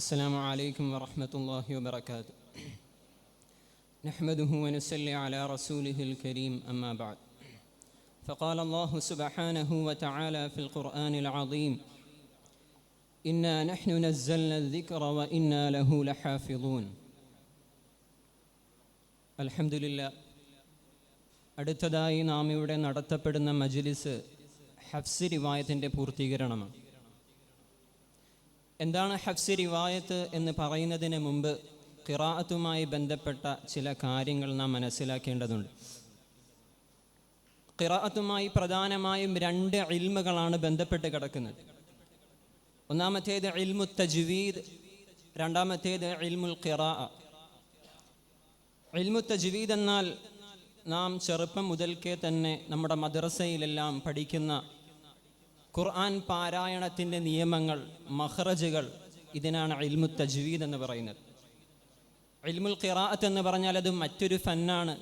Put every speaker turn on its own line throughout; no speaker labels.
السلام عليكم ورحمة الله وبركاته. نحمده ونصلي على رسوله الكريم أما بعد. فقال الله سبحانه وتعالى في القرآن العظيم: إنا نحن نزلنا الذكر وإنا له لحافظون. الحمد لله. അടുത്തതായി നാം ഇവിടെ നടത്തപ്പെടുന്ന മജ്ലിസ് ഹഫ്സ് റിവായത്തിൻ്റെ പൂർത്തീകരണമാണ്. എന്താണ് ഹഫ്സ് റിവായത്ത് എന്ന് പറയുന്നതിന് മുമ്പ് ഖിറാഅത്തുമായി ബന്ധപ്പെട്ട ചില കാര്യങ്ങൾ നാം മനസ്സിലാക്കേണ്ടതുണ്ട്. ഖിറാഅത്തുമായി പ്രധാനമായും രണ്ട് ഇൽമുകളാണ് ബന്ധപ്പെട്ട് കിടക്കുന്നത്. ഒന്നാമത്തേത് ഇൽമു തജ്വീദ്, രണ്ടാമത്തേത് ഇൽമുൽ ഖിറാഅ. ഇൽമു തജ്വീദ് എന്നാൽ നാം ചെറുപ്പം മുതൽക്കേ തന്നെ നമ്മുടെ മദ്രസയിലെല്ലാം പഠിക്കുന്ന ഖുർആൻ പാരായണത്തിൻ്റെ നിയമങ്ങൾ, മഖ്റജുകൾ, ഇതിനാണ് ഇൽമു തജ്വീദ് എന്ന് പറയുന്നത്. ഇൽമുൽ ഖിറാഅത്ത് എന്ന് പറഞ്ഞാൽ അത് മറ്റൊരു ഫന്നാണ്.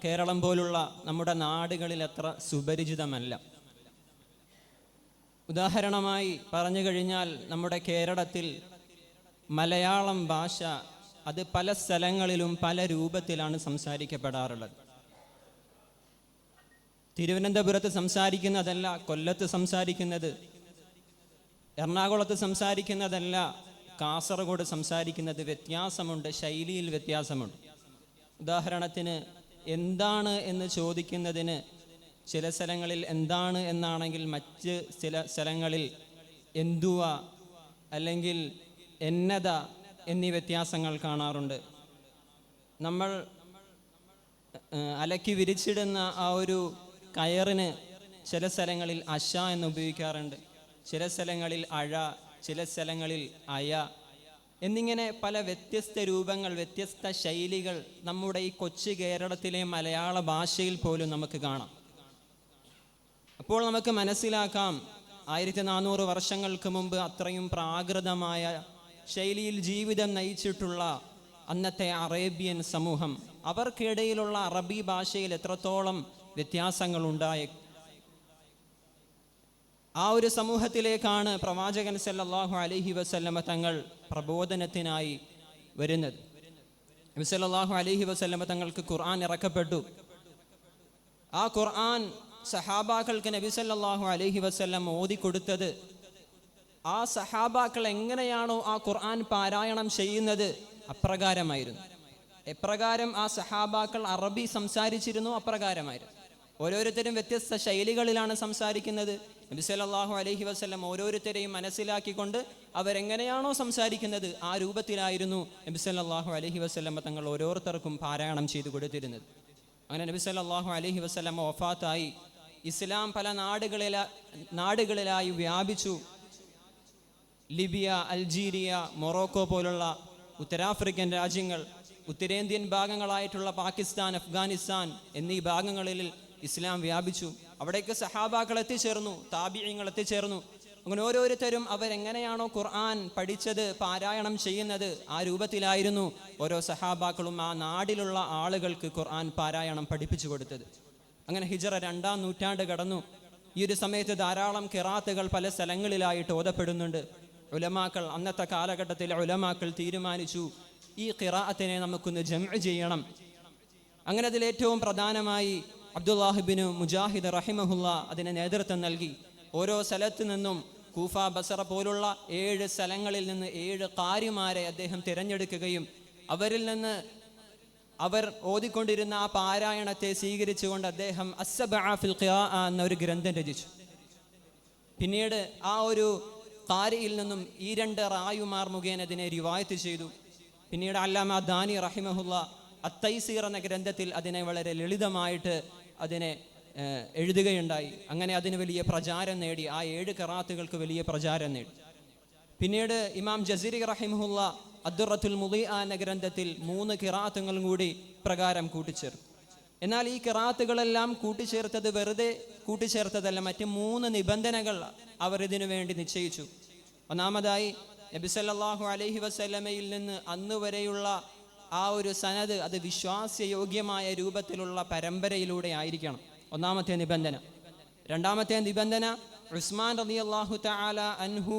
കേരളം പോലുള്ള നമ്മുടെ നാടുകളിൽ അത്ര സുപരിചിതമല്ല. ഉദാഹരണമായി പറഞ്ഞു കഴിഞ്ഞാൽ നമ്മുടെ കേരളത്തിൽ മലയാളം ഭാഷ അത് പല സ്ഥലങ്ങളിലും പല രൂപത്തിലാണ് സംസാരിക്കപ്പെടാറുള്ളത്. തിരുവനന്തപുരത്ത് സംസാരിക്കുന്നതല്ല കൊല്ലത്ത് സംസാരിക്കുന്നത്, എറണാകുളത്ത് സംസാരിക്കുന്നതല്ല കാസർഗോഡ് സംസാരിക്കുന്നത്. വ്യത്യാസമുണ്ട്, ശൈലിയിൽ വ്യത്യാസമുണ്ട്. ഉദാഹരണത്തിന് എന്താണ് എന്ന് ചോദിക്കുന്നതിന് ചില സ്ഥലങ്ങളിൽ എന്താണ് എന്നാണെങ്കിൽ മറ്റ് ചില സ്ഥലങ്ങളിൽ എന്തുവ അല്ലെങ്കിൽ എന്നത എന്നീ വ്യത്യാസങ്ങൾ കാണാറുണ്ട്. നമ്മൾ അലക്കി വിരിച്ചിടുന്ന ആ ഒരു കയറിന് ചില സ്ഥലങ്ങളിൽ അശ എന്ന് ഉപയോഗിക്കാറുണ്ട്, ചില സ്ഥലങ്ങളിൽ അഴ, ചില സ്ഥലങ്ങളിൽ അയ എന്നിങ്ങനെ പല വ്യത്യസ്ത രൂപങ്ങൾ, വ്യത്യസ്ത ശൈലികൾ നമ്മുടെ ഈ കൊച്ചു കേരളത്തിലെ മലയാള ഭാഷയിൽ പോലും നമുക്ക് കാണാം. അപ്പോൾ നമുക്ക് മനസ്സിലാക്കാം 1400 വർഷങ്ങൾക്ക് മുമ്പ് അത്രയും പ്രാകൃതമായ ശൈലിയിൽ ജീവിതം നയിച്ചിട്ടുള്ള അന്നത്തെ അറേബ്യൻ സമൂഹം, അവർക്കിടയിലുള്ള അറബി ഭാഷയിൽ എത്രത്തോളം വ്യത്യാസങ്ങളുണ്ടായ ആ ഒരു സമൂഹത്തിലേക്കാണ് പ്രവാചകൻ സല്ലല്ലാഹു അലൈഹി വസല്ലമ തങ്ങൾ പ്രബോധനത്തിനായി വരുന്നത്. നബി സല്ലല്ലാഹു അലൈഹി വസല്ലമ തങ്ങൾക്ക് ഖുർആൻ ഇറക്കപ്പെട്ടു. ആ ഖുർആൻ സഹാബാക്കൾക്ക് നബി സല്ലല്ലാഹു അലൈഹി വസല്ലം ഓതിക്കൊടുത്തത് ആ സഹാബാക്കൾ എങ്ങനെയാണോ ആ ഖുർആൻ പാരായണം ചെയ്യുന്നത് അപ്രകാരമായിരുന്നു. എപ്രകാരം ആ സഹാബാക്കൾ അറബി സംസാരിച്ചിരുന്നു അപ്രകാരമായിരുന്നു. ഓരോരുത്തരും വ്യത്യസ്ത ശൈലികളിലാണ് സംസാരിക്കുന്നത്. നബി സല്ലല്ലാഹു അലൈഹി വസല്ലം ഓരോരുത്തരെയും മനസ്സിലാക്കിക്കൊണ്ട് അവരെങ്ങനെയാണോ സംസാരിക്കുന്നത് ആ രൂപത്തിലായിരുന്നു നബി സല്ലല്ലാഹു അലൈഹി വസല്ലം തങ്ങൾ ഓരോരുത്തർക്കും പാരായണം ചെയ്തു കൊടുത്തിരുന്നത്. അങ്ങനെ നബി സല്ലല്ലാഹു അലൈഹി വസല്ലം വഫാത്തായി. ഇസ്ലാം പല നാടുകളിലായി വ്യാപിച്ചു. ലിബിയ, അൾജീരിയ, മൊറോക്കോ പോലുള്ള ഉത്തരാഫ്രിക്കൻ രാജ്യങ്ങൾ, ഉത്തരേന്ത്യൻ ഭാഗങ്ങളായിട്ടുള്ള പാകിസ്ഥാൻ, അഫ്ഗാനിസ്ഥാൻ എന്നീ ഭാഗങ്ങളിൽ ഇസ്ലാം വ്യാപിച്ചു. അവിടേക്ക് സഹാബാക്കൾ എത്തിച്ചേർന്നു, താബിഈങ്ങൾ എത്തിച്ചേർന്നു. അങ്ങനെ ഓരോരുത്തരും അവരെങ്ങനെയാണോ ഖുർആൻ പഠിച്ചത്, പാരായണം ചെയ്യുന്നത് ആ രൂപത്തിലായിരുന്നു ഓരോ സഹാബാക്കളും ആ നാടിലുള്ള ആളുകൾക്ക് ഖുർആൻ പാരായണം പഠിപ്പിച്ചു കൊടുത്തത്. അങ്ങനെ ഹിജ്റ 2-ാം നൂറ്റാണ്ട് കടന്നു. ഈ ഒരു സമയത്ത് ധാരാളം ഖിറാത്തുകൾ പല സ്ഥലങ്ങളിലായിട്ട് ഓതപ്പെടുന്നുണ്ട്. ഉലമാക്കൾ, അന്നത്തെ കാലഘട്ടത്തിലെ ഉലമാക്കൾ തീരുമാനിച്ചു ഈ ഖിറാഅത്തിനെ നമുക്കൊന്ന് ജംഅ് ചെയ്യണം. അങ്ങനെ അതിൽ ഏറ്റവും പ്രധാനമായി അബ്ദുല്ലാഹ് ഇബ്നു മുജാഹിദ് റഹിമഹുല്ല അതിന് നേതൃത്വം നൽകി. ഓരോ സ്ഥലത്തു നിന്നും കൂഫ, ബസറ പോലുള്ള 7 സ്ഥലങ്ങളിൽ നിന്ന് 7 ഖാരിമാരെ അദ്ദേഹം തിരഞ്ഞെടുക്കുകയും അവരിൽ നിന്ന് അവർ ഓതിക്കൊണ്ടിരുന്ന ആ പാരായണത്തെ സ്വീകരിച്ചുകൊണ്ട് അദ്ദേഹം അസ്സബഅ ഫിൽ ഖിറാഅ എന്നൊരു ഗ്രന്ഥം രചിച്ചു. പിന്നീട് ആ ഒരു ഖാരിയിൽ നിന്നും ഈ 2 റായുമാർ മുഖേന അതിനെ റിവായത്ത് ചെയ്തു. പിന്നീട് അല്ലാമ ദാനി റഹിമഹുല്ല അത്തൈസീർ എന്ന ഗ്രന്ഥത്തിൽ അതിനെ വളരെ ലളിതമായിട്ട് അതിനെ എഴുതുകയുണ്ടായി. അങ്ങനെ അതിന് വലിയ പ്രചാരം നേടി. ആ 7 ഖിറാത്തുകൾക്ക് വലിയ പ്രചാരം നേടി. പിന്നീട് ഇമാം ജസീരി റഹിമഹുല്ല അദ്ദുറത്തുൽ മുളിഅ എന്ന ഗ്രന്ഥത്തിൽ 3 ഖിറാത്തുകളും കൂടി പ്രകാരം കൂട്ടിച്ചേർത്തു. എന്നാൽ ഈ ഖിറാത്തുകളെല്ലാം കൂട്ടിച്ചേർത്തത് വെറുതെ കൂട്ടിച്ചേർത്തതല്ല, മറ്റ് 3 നിബന്ധനകൾ അവർ ഇതിനു വേണ്ടി നിശ്ചയിച്ചു. ഒന്നാമതായി നബി സല്ലല്ലാഹു അലൈഹി വസല്ലമയിൽ നിന്ന് അന്ന് വരെയുള്ള ആ ഒരു സനദ് അത് വിശ്വാസയോഗ്യമായ രൂപത്തിലുള്ള പരമ്പരയിലൂടെ ആയിരിക്കണം, ഒന്നാമത്തെ നിബന്ധന. രണ്ടാമത്തെ നിബന്ധന ഉസ്മാൻ റളിയല്ലാഹു തആല അൻഹു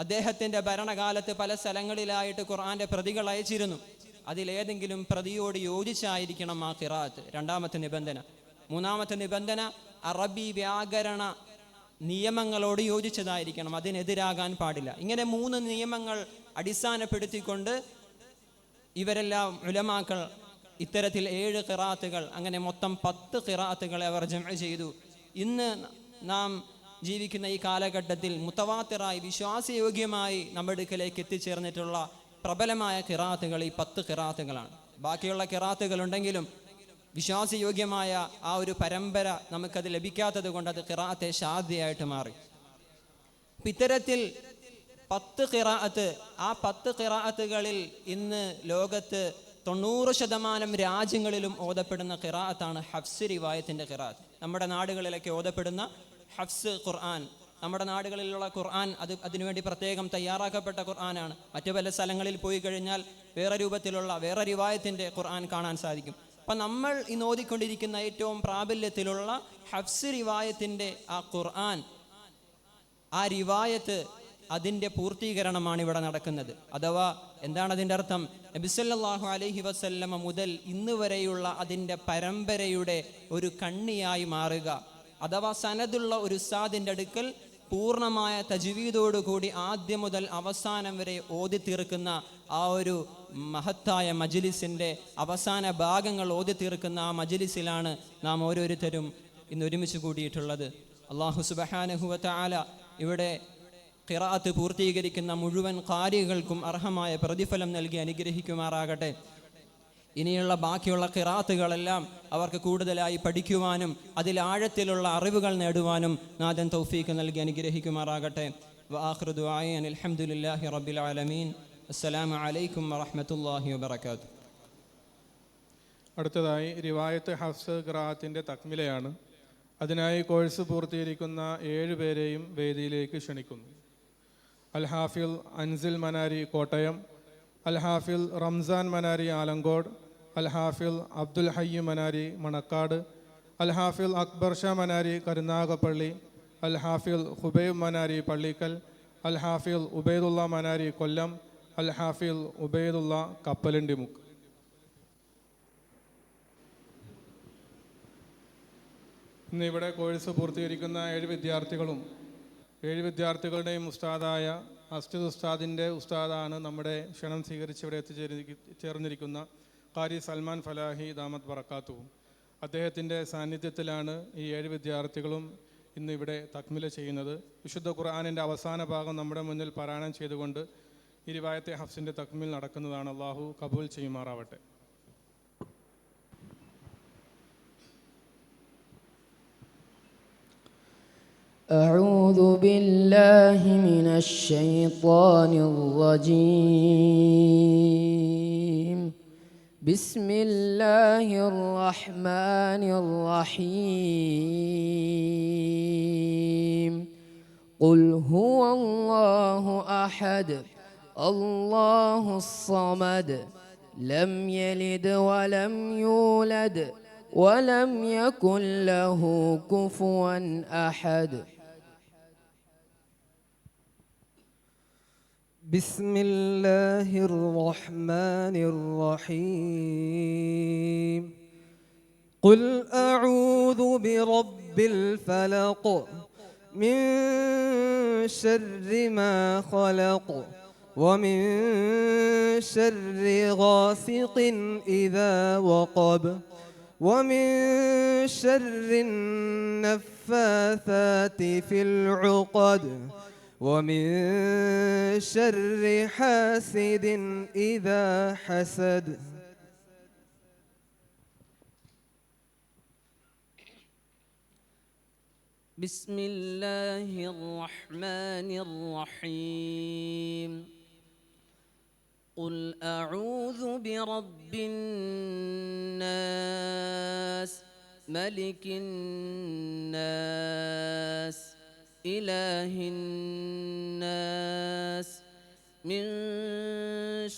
അദ്ദേഹത്തിൻ്റെ ഭരണകാലത്ത് പല സ്ഥലങ്ങളിലായിട്ട് ഖുർആൻ്റെ പ്രതികൾ അയച്ചിരുന്നു. അതിലേതെങ്കിലും പ്രതിയോട് യോജിച്ചായിരിക്കണം ആ ഖിറാഅത്ത്. രണ്ടാമത്തെ നിബന്ധന. മൂന്നാമത്തെ നിബന്ധന അറബി വ്യാകരണ നിയമങ്ങളോട് യോജിച്ചതായിരിക്കണം, അതിനെതിരാകാൻ പാടില്ല. ഇങ്ങനെ 3 നിയമങ്ങൾ അടിസ്ഥാനപ്പെടുത്തിക്കൊണ്ട് ഇവരെല്ലാം ഉലമാക്കൾ ഇത്തരത്തിൽ 7 ഖിറാഅത്തുകൾ, അങ്ങനെ മൊത്തം 10 ഖിറാഅത്തുകളെ അവർ ജംഅ് ചെയ്തു. ഇന്ന് നാം ജീവിക്കുന്ന ഈ കാലഘട്ടത്തിൽ മുത്തവാത്തിറായി വിശ്വാസയോഗ്യമായി നമ്മുടെ അടുക്കലേക്ക് എത്തിച്ചേർന്നിട്ടുള്ള പ്രബലമായ ഖിറാഅത്തുകൾ ഈ 10 ഖിറാഅത്തുകളാണ്. ബാക്കിയുള്ള ഖിറാഅത്തുകൾ ഉണ്ടെങ്കിലും വിശ്വാസയോഗ്യമായ ആ ഒരു പരമ്പര നമുക്കത് ലഭിക്കാത്തത് കൊണ്ട് അത് ഖിറാഅത്തെ ഷാദിയായിട്ട് മാറി. ഇത്തരത്തിൽ 10 ഖിറാഅത്ത്, ആ 10 ഖിറാഅത്തുകളിൽ ഇന്ന് ലോകത്ത് 90% രാജ്യങ്ങളിലും ഓതപ്പെടുന്ന ഖിറാഅത്താണ് ഹഫ്സ് റിവായത്തിൻ്റെ ഖിറാഅത്ത്. നമ്മുടെ നാടുകളിലൊക്കെ ഓതപ്പെടുന്ന ഹഫ്സ് ഖുർആൻ, നമ്മുടെ നാടുകളിലുള്ള ഖുർആൻ അതിനുവേണ്ടി പ്രത്യേകം തയ്യാറാക്കപ്പെട്ട ഖുർആനാണ്. മറ്റു പല സ്ഥലങ്ങളിൽ പോയി കഴിഞ്ഞാൽ വേറെ രൂപത്തിലുള്ള വേറെ റിവായത്തിൻ്റെ ഖുർആൻ കാണാൻ സാധിക്കും. അപ്പം നമ്മൾ ഇന്ന് ഓതിക്കൊണ്ടിരിക്കുന്ന ഏറ്റവും പ്രാബല്യത്തിലുള്ള ഹഫ്സ് റിവായത്തിൻ്റെ ആ ഖുർആൻ, ആ റിവായത്ത്, അതിൻ്റെ പൂർത്തീകരണമാണ് ഇവിടെ നടക്കുന്നത്. അഥവാ എന്താണ് അതിൻ്റെ അർത്ഥം? നബി സല്ലല്ലാഹു അലൈഹി വസല്ലമ മുതൽ ഇന്ന് വരെയുള്ള അതിൻ്റെ പരമ്പരയുടെ ഒരു കണ്ണിയായി മാറുക. അഥവാ സനദുള്ള ഒരു ഉസ്താദിൻ്റെ അടുക്കൽ പൂർണ്ണമായ തജ്വീദോടുകൂടി ആദ്യം മുതൽ അവസാനം വരെ ഓതി തീർക്കുന്ന ആ ഒരു മഹത്തായ മജ്ലിസിൻ്റെ അവസാന ഭാഗങ്ങൾ ഓതി തീർക്കുന്ന ആ മജ്ലിസിലാണ് നാം ഓരോരുത്തരും ഇന്ന് ഒരുമിച്ച് കൂടിയിട്ടുള്ളത്. അല്ലാഹു സുബ്ഹാനഹു വ തആല ഇവിടെ ഖിറാഅത്ത് പൂർത്തീകരിക്കുന്ന മുഴുവൻ ഖാരികൾക്കും അർഹമായ പ്രതിഫലം നൽകി അനുഗ്രഹിക്കുമാറാകട്ടെ. ഇനിയുള്ള ബാക്കിയുള്ള ഖിറാഅത്തുകളെല്ലാം അവർക്ക് കൂടുതലായി പഠിക്കുവാനും അതിൽ ആഴത്തിലുള്ള അറിവുകൾ നേടുവാനും നാഥൻ തൗഫീഖ് നൽകി അനുഗ്രഹിക്കുമാറാകട്ടെ. വആഖിറു ദുആഇ അനിൽ ഹംദുലില്ലാഹി റബ്ബിൽ ആലമീൻ. അസ്സലാമു അലൈക്കും വറഹ്മത്തുള്ളാഹി വബറകാതുഹു.
അടുത്തതായി റിവായത്ത് ഹഫ്സ് ഖിറാഅത്തിൻ്റെ തക്മിലയാണ്. അതിനായി കോഴ്സ് പൂർത്തീകരിക്കുന്ന 7 പേരെയും വേദിയിലേക്ക് ക്ഷണിക്കുന്നു. അൽ ഹാഫിൽ അൻസിൽ മനാരി കോട്ടയം, അൽ ഹാഫിൽ റംസാൻ മനാരി ആലങ്കോട്, അൽ ഹാഫിൽ അബ്ദുൽ ഹയ്യ് മനാരി മണക്കാട്, അൽ ഹാഫിൽ അക്ബർ ഷാ മനാരി കരുനാഗപ്പള്ളി, അൽ ഹാഫിൽ ഹുബൈബ് മനാരി പള്ളിക്കൽ, അൽ ഹാഫിൽ ഉബൈദുള്ള മനാരി കൊല്ലം, അൽ ഹാഫിൽ ഉബൈദുള്ള കപ്പലണ്ടിമുക്ക്. ഇന്നിവിടെ കോഴ്സ് പൂർത്തീകരിക്കുന്ന 7 വിദ്യാർത്ഥികളും 7 വിദ്യാർത്ഥികളുടെയും ഉസ്താദായ അസ്ജിദ് ഉസ്താദിൻ്റെ ഉസ്താദാണ് നമ്മുടെ ക്ഷണം സ്വീകരിച്ച് ഇവിടെ എത്തിച്ചേർന്നിരിക്കുന്ന ഖാരി സൽമാൻ ഫലാഹി ദാമത്ത് ബറക്കാത്തുഹു. അദ്ദേഹത്തിൻ്റെ സാന്നിധ്യത്തിലാണ് ഈ 7 വിദ്യാർത്ഥികളും ഇന്ന് ഇവിടെ തക്മില ചെയ്യുന്നത്. വിശുദ്ധ ഖുർആനിൻ്റെ അവസാന ഭാഗം നമ്മുടെ മുന്നിൽ പാരായണം ചെയ്തുകൊണ്ട് ഈ റിവായത്തെ ഹഫ്സിൻ്റെ തക്മിൽ നടക്കുന്നതാണ്. അള്ളാഹു കബൂൽ ചെയ്യുമാറാവട്ടെ.
أعوذ بالله من الشيطان الرجيم. بسم الله الرحمن الرحيم. قل هو الله أحد الله الصمد لم يلد ولم يولد ولم يكن له كفوا أحد.
بسم الله الرحمن الرحيم. قل أعوذ برب الفلق من شر ما خلق ومن شر غاسق إذا وقب ومن شر النفاثات في العقد ومن شر حاسد إذا حسد.
بسم الله الرحمن الرحيم. قل أعوذ برب الناس ملك الناس إله الناس من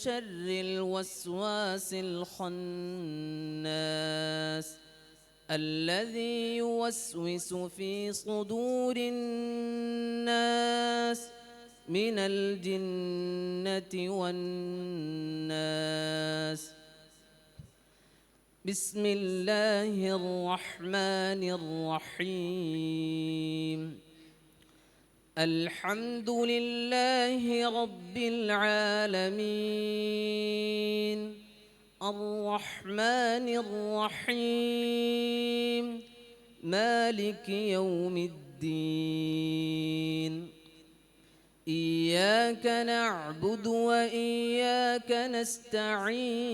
شر الوسواس الخناس الذي يوسوس في صدور الناس من الجنة والناس. بسم الله الرحمن الرحيم. الحمد لله رب العالمين الرحمن الرحيم مالك يوم الدين. إياك نعبد وإياك نستعين.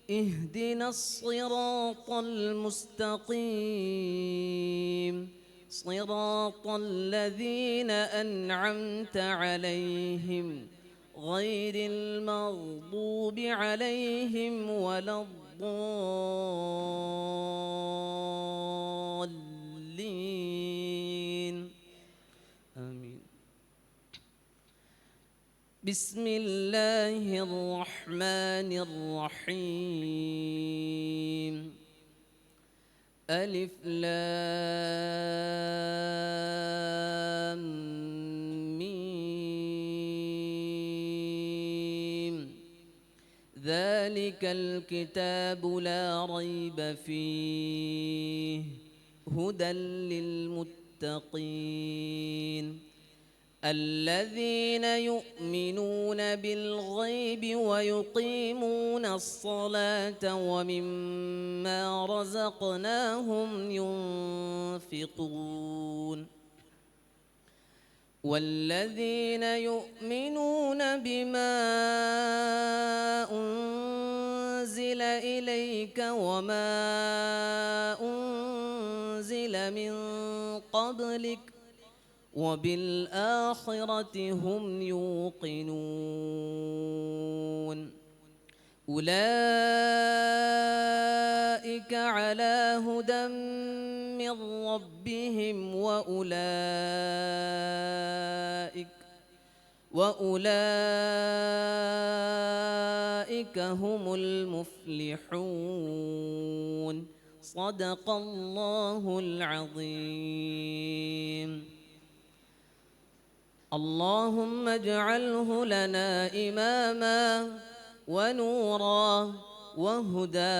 اهدنا الصراط المستقيم صراط الذين أنعمت عليهم غير المغضوب عليهم ولا الضالين. آمين. بسم الله الرحمن الرحيم. ألف لام ميم. ذلك الكتاب لا ريب فيه هدى للمتقين الذين يؤمنون بالغيب ويقيمون الصلاة ومما رزقناهم ينفقون والذين يؤمنون بما أنزل إليك وما أنزل من قبلك وبالآخرة هم يوقنون أولئك على هدى من ربهم وأولئك هم المفلحون. صدق الله العظيم. اللهم اجعله لنا إماما ونورا وهدى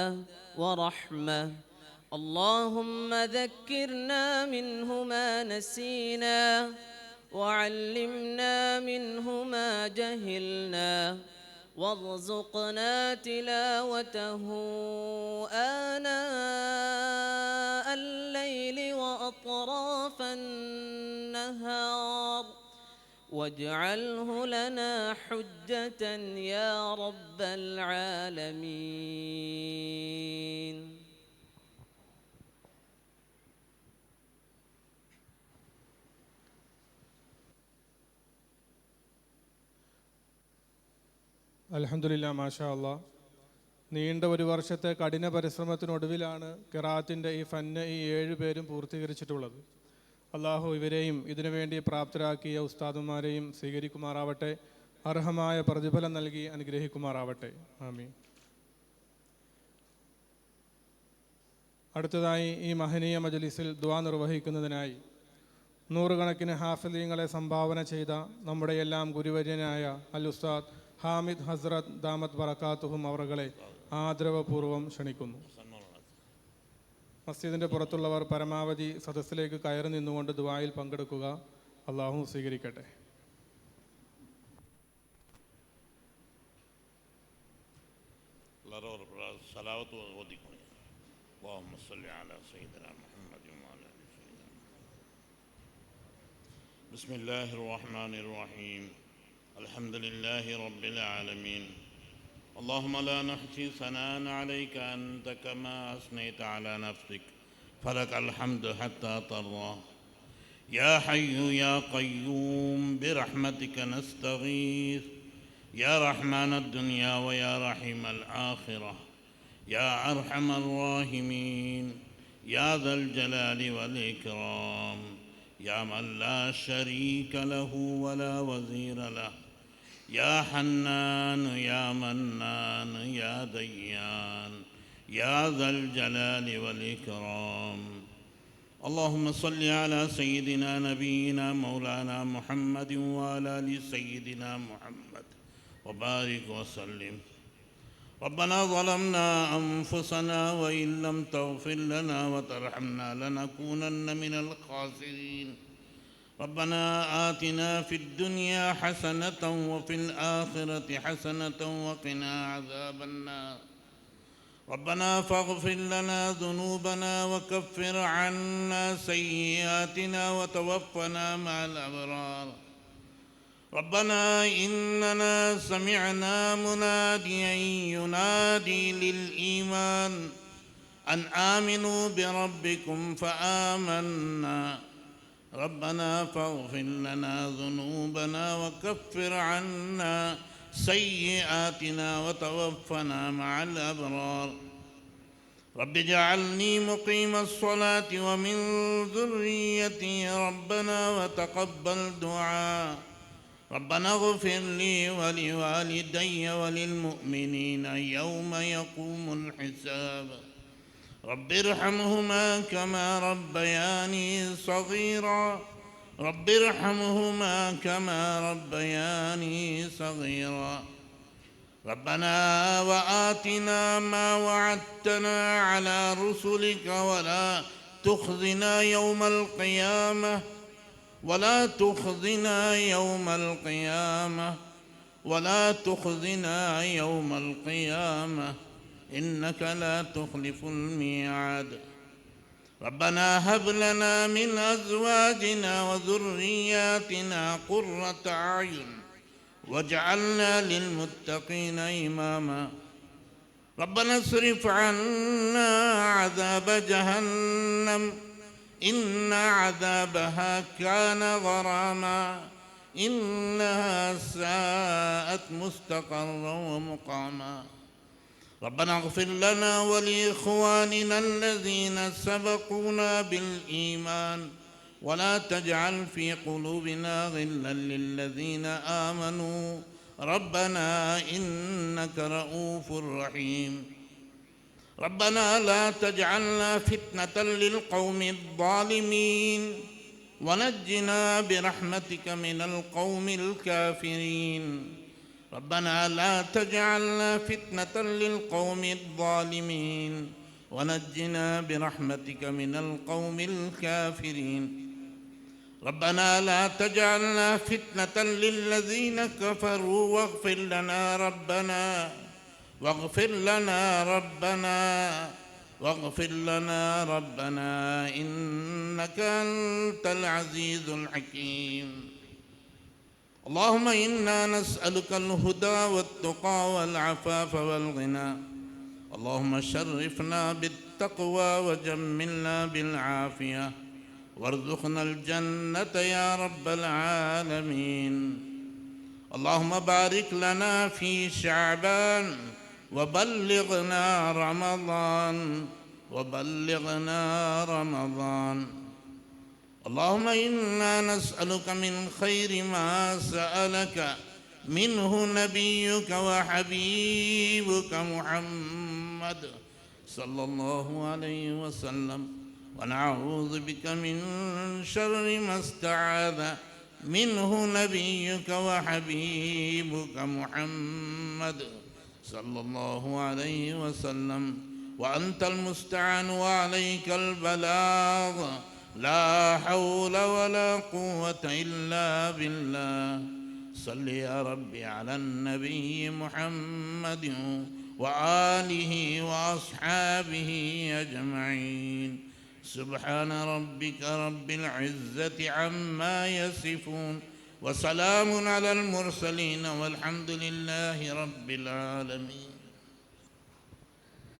ورحمة. اللهم ذكرنا منه ما نسينا وعلمنا منه ما جهلنا وارزقنا تلاوته آناء الليل وأطراف النهار واجعله لنا حجة يا رب العالمين.
അൽഹംദുലില്ലാ മാഷാ അല്ലാ. നീണ്ട ഒരു വർഷത്തെ കഠിന പരിശ്രമത്തിനൊടുവിലാണ് ഖിറാഅത്തിൻ്റെ ഈ ഫന്ന് ഈ 7 പേരും പൂർത്തീകരിച്ചിട്ടുള്ളത്. അള്ളാഹു ഇവരെയും ഇതിനുവേണ്ടി പ്രാപ്തരാക്കിയ ഉസ്താദുമാരെയും സ്വീകരിക്കുമാറാവട്ടെ. അർഹമായ പ്രതിഫലം നൽകി അനുഗ്രഹിക്കുമാറാവട്ടെ. ആമീൻ. അടുത്തതായി ഈ മഹനീയ മജ്ലിസിൽ ദുആ നിർവഹിക്കുന്നതിനായി നൂറുകണക്കിന് ഹാഫിളീങ്ങളെ സംഭാവന ചെയ്ത നമ്മുടെ എല്ലാം ഗുരുവര്യനായ അൽ ഉസ്താദ് ഹാമിദ് ഹസ്രത്ത് ദാമത്ത് ബറക്കാത്തുഹും അവറുകളെ ആദരവപൂർവ്വം ക്ഷണിക്കുന്നു. മസ്ജിദിൻ്റെ പുറത്തുള്ളവർ പരമാവധി സദസ്സിലേക്ക് കയറി നിന്നുകൊണ്ട് ദുആയിൽ പങ്കെടുക്കുക. അള്ളാഹു സ്വീകരിക്കട്ടെ.
ബിസ്മില്ലാഹിർ റഹ്മാനിർ റഹീം. അൽഹംദുലില്ലാഹി റബ്ബിൽ ആലമീൻ. اللهم لا نحصي ثناء عليك أنت كما أثنيت على نفسك فلك الحمد حتى ترضى. يا حي يا قيوم برحمتك نستغيث يا رحمن الدنيا ويا رحيم الآخرة يا أرحم الراحمين يا ذا الجلال والإكرام يا من لا شريك له ولا وزير له يا حنان يا منان يا ديان يا ذا الجلال والإكرام. اللهم صل على سيدنا نبينا مولانا محمد وعلى آل سيدنا محمد وبارك وسلم. ربنا ظلمنا أنفسنا وإن لم تغفر لنا وترحمنا لنكونن من الخاسرين. ربنا آتنا في الدنيا حسنة وفي الآخرة حسنة وقنا عذاب النار. ربنا فاغفر لنا ذنوبنا وكفر عنا سيئاتنا وتوفنا مع الأبرار. ربنا إننا سمعنا مناديا ينادي للإيمان أن آمنوا بربكم فآمنا. ربنا فاغفر لنا ذنوبنا وكفر عنا سيئاتنا وتوفنا مع الأبرار. رب اجعلني مقيم الصلاة ومن ذريتي ربنا وتقبل دعاء. ربنا اغفر لي ولوالدي وللمؤمنين يوم يقوم الحساب. رب ارحمهما كما ربياني صغيرا. رب ارحمهما كما ربياني صغيرا. ربنا وآتنا ما وعدتنا على رسلك ولا تخزنا يوم القيامة ولا تخزنا يوم القيامة ولا تخزنا يوم القيامة إنك لا تخلف الميعاد. ربنا هب لنا من أزواجنا وذرياتنا قرة أعين واجعلنا للمتقين إماما. ربنا اصرف عنا عذاب جهنم إن عذابها كان غراما إنها ساءت مستقرا ومقاما. ربنا اغفر لنا ولإخواننا الذين سبقونا بالإيمان ولا تجعل في قلوبنا غلا للذين آمنوا ربنا إنك رؤوف رحيم. ربنا لا تجعلنا فتنة للقوم الظالمين ونجنا برحمتك من القوم الكافرين. ربنا لا تجعلنا فتنة للقوم الظالمين ونجنا برحمتك من القوم الكافرين. ربنا لا تجعلنا فتنة للذين كفروا واغفر لنا ربنا واغفر لنا ربنا واغفر لنا ربنا إنك أنت العزيز الحكيم. اللهم إنا نسألك الهدى والتقى والعفاف والغنى. اللهم شرفنا بالتقوى وجملنا بالعافية وارزقنا الجنة يا رب العالمين. اللهم بارك لنا في شعبان وبلغنا رمضان وبلغنا رمضان. اللهم إنا نسألك من خير ما سألك منه نبيك وحبيبك محمد صلى الله عليه وسلم ونعوذ بك من شر ما استعاذ منه نبيك وحبيبك محمد صلى الله عليه وسلم وأنت المستعان وعليك البلاغ. لا حول ولا قوة إلا بالله. صل يا ربي على النبي محمد وآله وأصحابه أجمعين. سبحان ربك رب العزة عما يصفون وسلام على المرسلين والحمد لله رب العالمين.